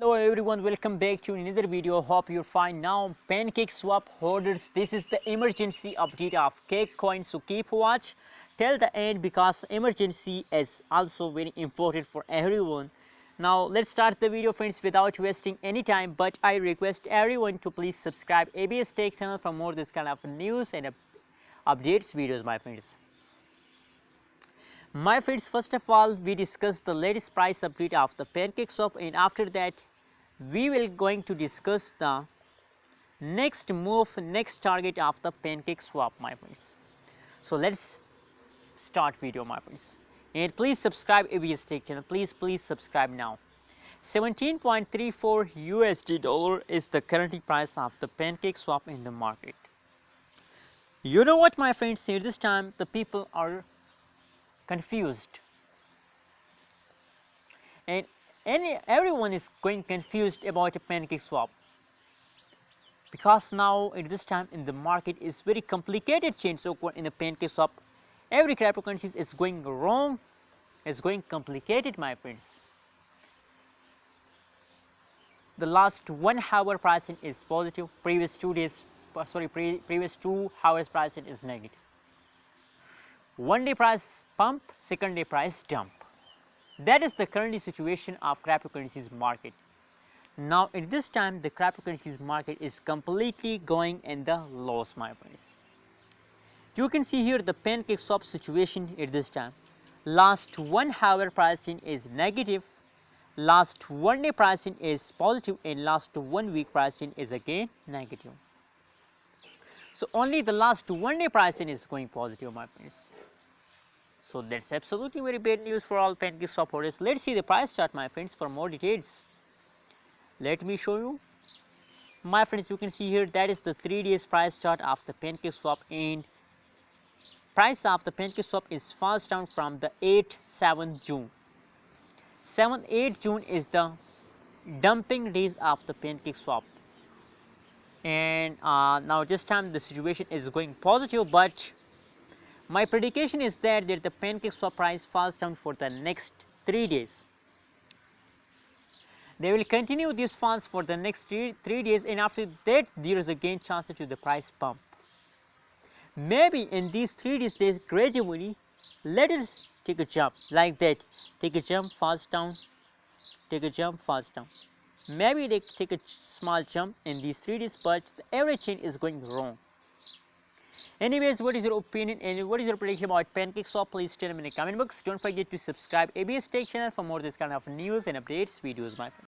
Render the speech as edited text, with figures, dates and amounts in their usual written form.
Hello everyone, welcome back to another video. Hope you're fine. Now PancakeSwap holders, this is the emergency update of cake coin, so keep watch till the end because emergency is also very important for everyone. Now let's start the video friends without wasting any time, but I request everyone to please subscribe ABS Tech channel for more this kind of news and updates videos, my friends. My friends, first of all, we discuss the latest price update of the PancakeSwap, and after that we will going to discuss the next move, next target of the PancakeSwap, my friends. So let's start video, my friends, and please subscribe ABS Tech channel. Please subscribe now. 17.34 USD dollar is the current price of the PancakeSwap in the market. You know what, my friends, at this time the people are confused, and everyone is going confused about a PancakeSwap because now at this time in the market is very complicated change occur in the PancakeSwap. Every cryptocurrency is going wrong, is going complicated, my friends. The last 1 hour pricing is positive, previous 2 hours pricing is negative. 1 day price pump, second day price dump. That is the current situation of cryptocurrencies market. Now at this time the cryptocurrencies market is completely going in the loss, my friends. You can see here the PancakeSwap situation at this time. Last 1 hour pricing is negative, last 1 day pricing is positive, and last 1 week pricing is again negative. So only the last 1 day pricing is going positive, my friends. So that's absolutely very bad news for all PancakeSwap holders. Let's see the price chart, my friends, for more details. Let me show you, my friends. You can see here that is the 3 days price chart of the PancakeSwap, and price of the PancakeSwap is falls down from the 8-7 June. 7-8 June is the dumping days of the PancakeSwap, and now this time the situation is going positive, but my prediction is that the PancakeSwap price falls down for the next 3 days. They will continue these falls for the next 3 days, and after that there is again chance to the price pump. Maybe in these 3 days gradually let it take a jump like that, take a jump, falls down, take a jump, falls down. Maybe they take a small jump in these 3 days, but the average change is going wrong. Anyways, what is your opinion and what is your prediction about PancakeSwap? Please tell me in the comment box. Don't forget to subscribe ABS Tech channel for more this kind of news and updates videos, my friends.